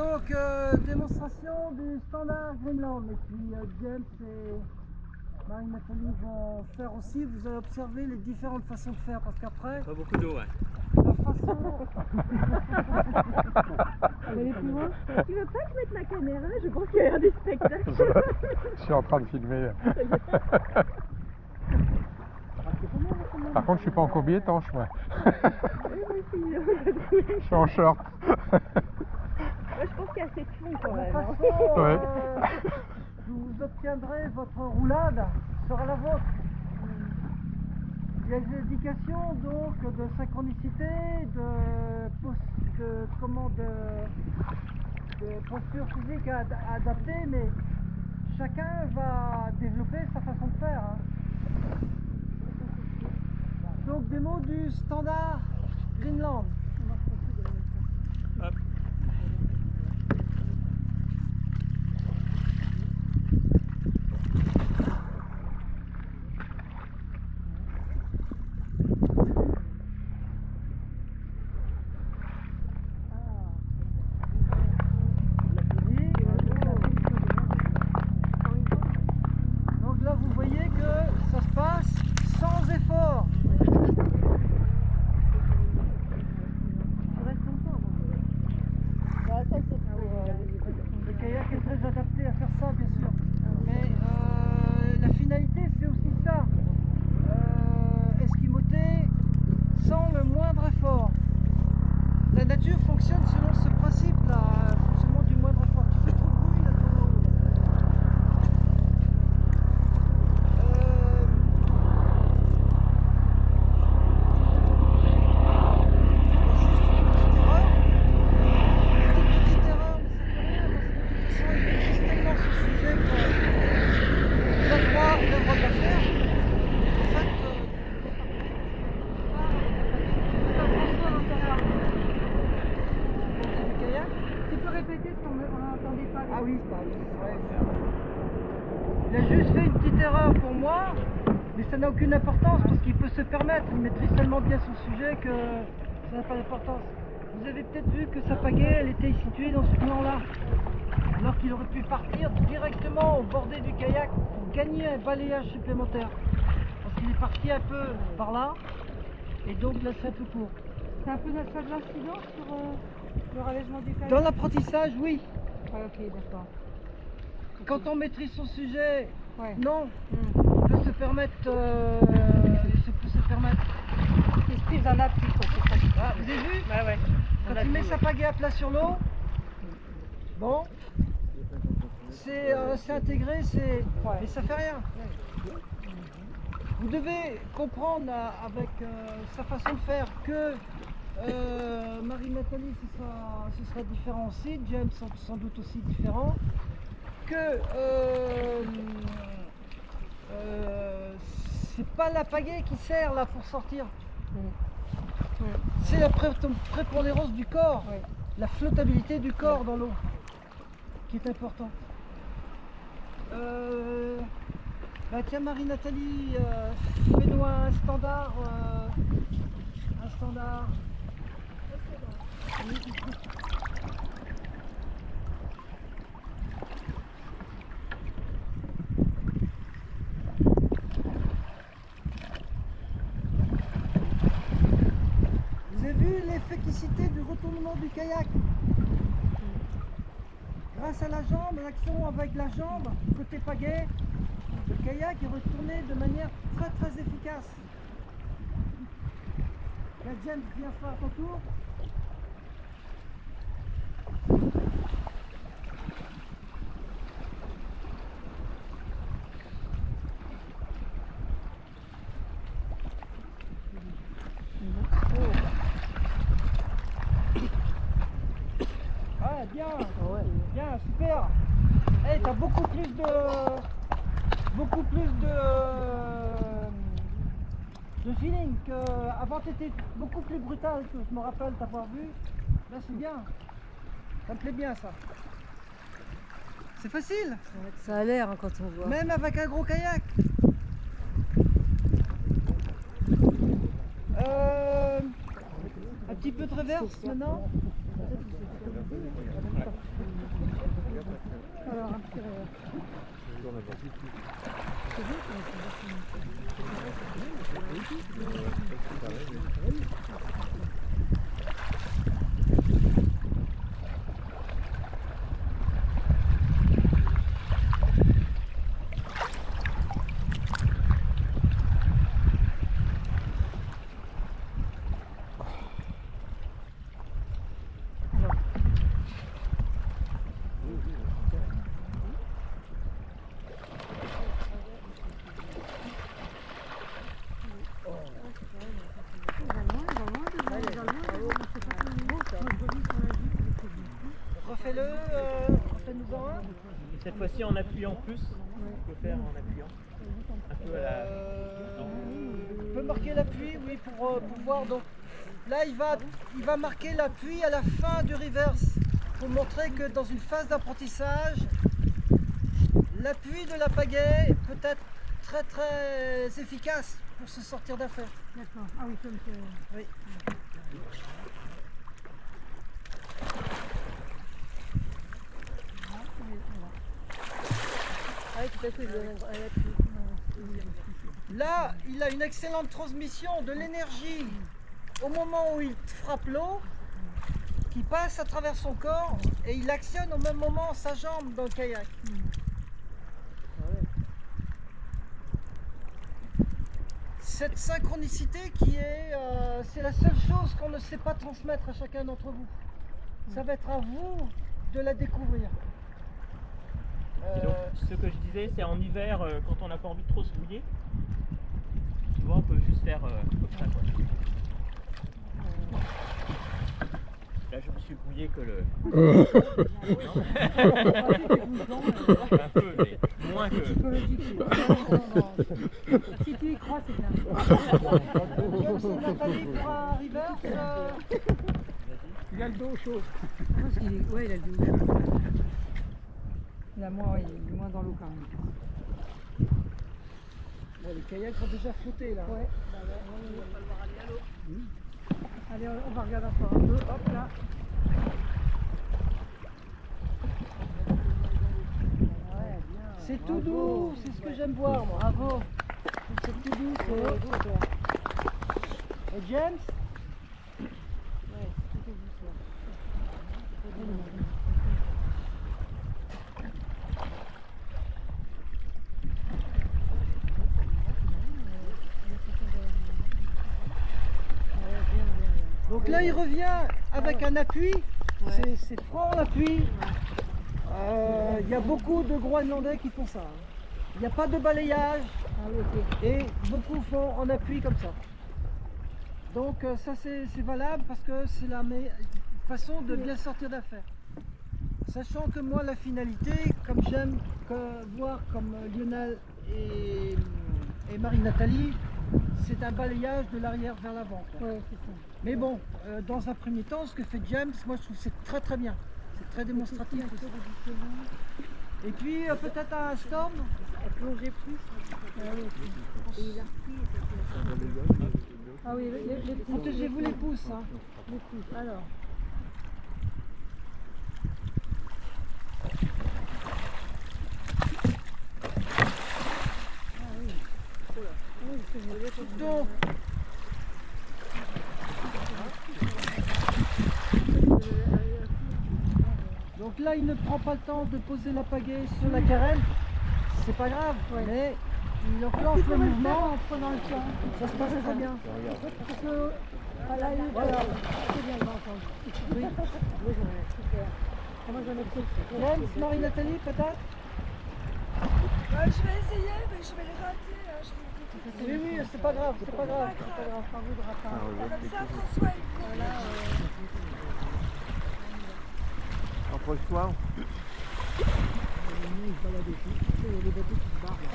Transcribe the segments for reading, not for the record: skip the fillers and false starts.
Donc, démonstration du standard Greenland. Et puis James et Marie-Nathalie vont faire aussi. Vous allez observer les différentes façons de faire parce qu'après. Pas beaucoup d'eau, ouais. La façon. Aller plus loin. Tu veux pas que je mette ma caméra? Je pense qu'il y a des spectacles. Je suis en train de filmer. Par contre, je suis pas en courbier étanche, moi. Je suis en short. Moi, je pense qu'il y a assez de fond quand La même. façon Ouais. vous obtiendrez votre roulade sera la vôtre. Il y a des indications donc de synchronicité, de posture physique à adapter, mais chacun va développer sa façon de faire. Hein. Donc des mots du standard Greenland. Hop. Donc là vous voyez que ça se passe sans effort. Le kayak est très adapté à faire ça bien sûr. Mais la finalité c'est aussi ça. Esquimoter sans le moindre effort. La nature fonctionne selon ce principe là, fonctionnement du moindre effort. Tu fais trop de bruit là ton... Petite erreur, mais ça fait rien parce que de toute façon il maîtrise tellement ce sujet qu'il va croire qu'il a le droit de la faire. En fait, du kayak. Tu peux répéter ce qu'on n'entendait pas? Ah oui, c'est vrai. Il a juste fait une petite erreur pour moi, mais ça n'a aucune importance parce qu'il peut se permettre, il maîtrise tellement bien son sujet que ça n'a pas d'importance. Vous avez peut-être vu que sa pagaie, elle était située dans ce plan-là, alors qu'il aurait pu partir directement au bordé du kayak pour gagner un balayage supplémentaire. Parce qu'il est parti un peu par là, et donc là c'est un peu court. C'est un peu de l'incidence sur le rallègement du kayak? Dans l'apprentissage, oui. Ouais, ok, d'accord. Quand on maîtrise son sujet, Ouais. non. Il peut se permettre. Il peut se permettre. Il se prive d'un appui, quoi. C'est ça. Ah, vous avez vu? Ouais, ouais. Quand il met sa pagaie à plat sur l'eau, bon, c'est intégré, mais ça fait rien. Vous devez comprendre avec sa façon de faire que Marie-Nathalie ce sera différent aussi, James sans doute aussi différent, que c'est pas la pagaie qui sert là pour sortir. C'est la prépondérance du corps, Ouais. la flottabilité du corps dans l'eau qui est important. Bah tiens Marie-Nathalie, fais-nous un standard. Vous avez vu l'efficacité du retournement du kayak? Grâce à la jambe, l'action avec la jambe, côté pagaie, le kayak est retourné de manière très très efficace. Là, James vient faire ton tour. Ouais, bien, bien, super. Hey, t'as beaucoup plus de feeling qu'avant. T'étais beaucoup plus brutal que je me rappelle t'avoir vu. Là c'est bien, ça me plaît bien ça. C'est facile, Ça a l'air hein, quand on voit. même avec un gros kayak. petit peu de reverse maintenant. Alors, un petit rêve. Refais-le, fais-nous-en un. Cette fois-ci en appuyant plus, on peut faire en appuyant. Un peu à la... On peut marquer l'appui, oui, pour voir. Donc là, il va marquer l'appui à la fin du reverse pour montrer que dans une phase d'apprentissage, l'appui de la pagaie peut être très très efficace pour se sortir d'affaire. D'accord. Ah oui, comme ça. Oui. Là, il a une excellente transmission de l'énergie au moment où il frappe l'eau, qui passe à travers son corps et il actionne au même moment sa jambe dans le kayak. Cette synchronicité c'est la seule chose qu'on ne sait pas transmettre à chacun d'entre vous. Ça va être à vous de la découvrir. Et donc, ce que je disais, c'est en hiver, quand on n'a pas envie de trop se mouiller, souvent on peut juste faire comme ça, quoi. Là, je me suis mouillé que le... Un peu, mais moins que... Si tu y crois, c'est bien. C'est Nathalie pour un reverse. Il a le dos chaud. Ouais, il a le dos chaud. Il est moins dans l'eau quand même. Bon, les kayaks ont déjà flotté là. Ouais. Allez, on va regarder encore un peu. Hop là. C'est tout doux, c'est ce que j'aime voir moi. Bravo. C'est tout doux. Et James? Donc là il revient avec un appui, c'est franc l'appui. Il y a beaucoup de Groenlandais qui font ça. Il n'y a pas de balayage et beaucoup font en appui comme ça. Donc ça c'est valable parce que c'est la façon de bien sortir d'affaire. Sachant que moi la finalité, comme j'aime voir comme Lionel et Marie-Nathalie, c'est un balayage de l'arrière vers l'avant. Ouais, c'est ça. Mais bon, dans un premier temps, ce que fait James, moi je trouve que c'est très très bien. C'est très démonstratif aussi. Et puis peut-être un storm. Plonger plus. Ah oui, les pouces. Protégez-vous les pouces. Hein. Les pouces. Alors. Donc, là, il ne prend pas le temps de poser la pagaie sur la carène. C'est pas grave, mais il enclenche le mouvement en prenant le temps. Ça se passe très bien. Parce que, voilà, c'est bien, il m'a entendu. Oui. Super. Comment j'en ai pris? James, Marie-Nathalie, peut-être? Je vais essayer, mais je vais les rater. Oui, oui, c'est pas grave, c'est pas grave. C'est pas grave, pas vous de ratin. Comme ça, François, il prend. Voilà, Approche-toi. il se balade aussi. Tu sais, il y a des bateaux qui se barrent là.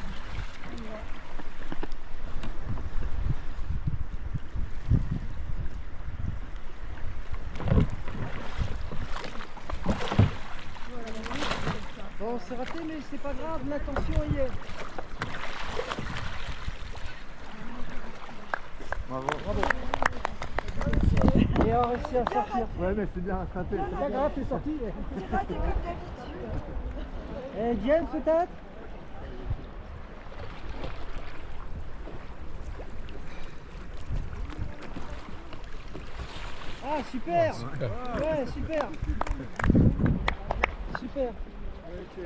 Bon, c'est raté, mais c'est pas grave, l'intention y est. Bravo. Et réussi à sortir. Ouais, mais c'est bien, ça fait. C'est pas grave, t'es sorti. J'ai raté comme d'habitude. James peut-être? Ah super. Super. Ouais super. Super. Ok.